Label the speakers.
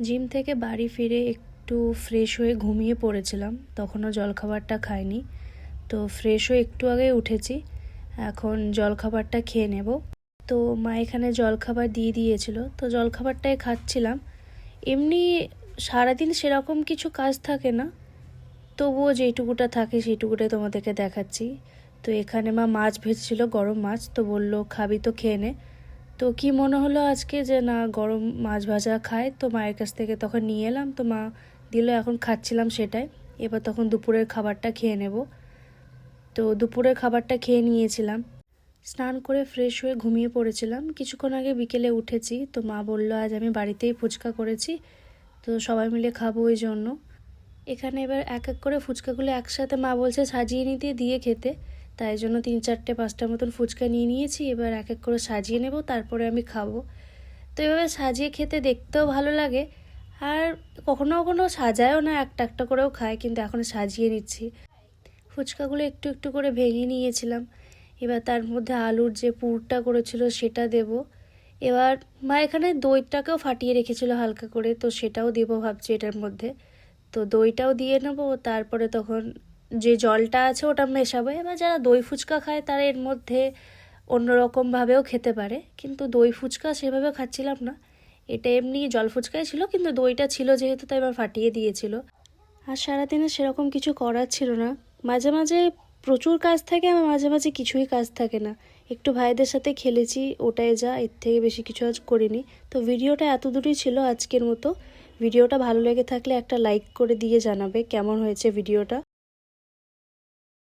Speaker 1: Gym থেকে বাড়ি ফিরে একটু ফ্রেশ হয়ে ঘুমিয়ে পড়েছিলাম, তখনও জলখাবারটা খাইনি। তো ফ্রেশ হয়ে একটু আগে উঠেছি, এখন জলখাবারটা খেয়ে নেব। তো মা এখানে জলখাবার দিয়ে দিয়েছিল, তো জলখাবারটাই খাচ্ছিলাম। এমনি সারাদিন সেরকম কিছু কাজ থাকে না, তবুও যেইটুকুটা থাকে সেইটুকুটাই তোমাদেরকে দেখাচ্ছি। তো এখানে মা মাছ ভেজেছিল, গরম মাছ, তো বললো খাবি তো খেয়ে নে। তো কি মনে হলো আজকে যে না গরম মাছ ভাজা খায়, তো মায়ের কাছ থেকে তখন নিয়ে এলাম, তো মা দিল, এখন খাচ্ছিলাম সেটাই। এবার তখন দুপুরের খাবারটা খেয়ে নেব। তো দুপুরের খাবারটা খেয়ে নিয়েছিলাম, স্নান করে ফ্রেশ হয়ে ঘুমিয়ে পড়েছিলাম। কিছুক্ষণ আগে বিকেলে উঠেছি, তো মা বললো আজ আমি বাড়িতেই ফুচকা করেছি, তো সবাই মিলে খাবো ওই জন্য। এখানে এবার এক এক করে ফুচকাগুলো একসাথে মা বলছে সাজিয়ে নিতে, দিয়ে খেতে, তাই জন্য 3-4-5টা মতন ফুচকা নিয়ে নিয়েছি। এবার এক এক করে সাজিয়ে নেব, তারপরে আমি খাবো। তো এভাবে সাজিয়ে খেতে দেখতেও ভালো লাগে, আর কখনো কখনো সাজায়ও না, একটা একটা করেও খায়, কিন্তু এখন সাজিয়ে নিচ্ছি। ফুচকাগুলো একটু একটু করে ভেঙে নিয়েছিলাম। এবার তার মধ্যে আলুর যে পুরটা করেছিল সেটা দেব। এবার মা এখানে দইটাকেও ফাটিয়ে রেখেছিল হালকা করে, তো সেটাও দেবো ভাবছি এটার মধ্যে। তো দইটাও দিয়ে নেবো, তারপরে তখন যে জলটা আছে ওটা মেশাবো। এবার যারা দই ফুচকা খায় তারা এর মধ্যে অন্যরকমভাবেও খেতে পারে, কিন্তু দই ফুচকা সেভাবে খাচ্ছিলাম না, এটা এমনি জল ফুচকাই ছিল, কিন্তু দইটা ছিল যেহেতু তাই এবার ফাটিয়ে দিয়েছিল। আর সারাদিনে সেরকম কিছু করার ছিল না, মাঝে মাঝে প্রচুর কাজ থাকে, আমার মাঝে মাঝে কিছুই কাজ থাকে না। একটু ভাইদের সাথে খেলেছি, ওটাই যা, এর থেকে বেশি কিছু আজ করিনি। তো ভিডিওটা এত দূরই ছিল আজকের মতো। ভিডিওটা ভালো লেগে থাকলে একটা লাইক করে দিয়ে জানাবে কেমন হয়েছে ভিডিওটা।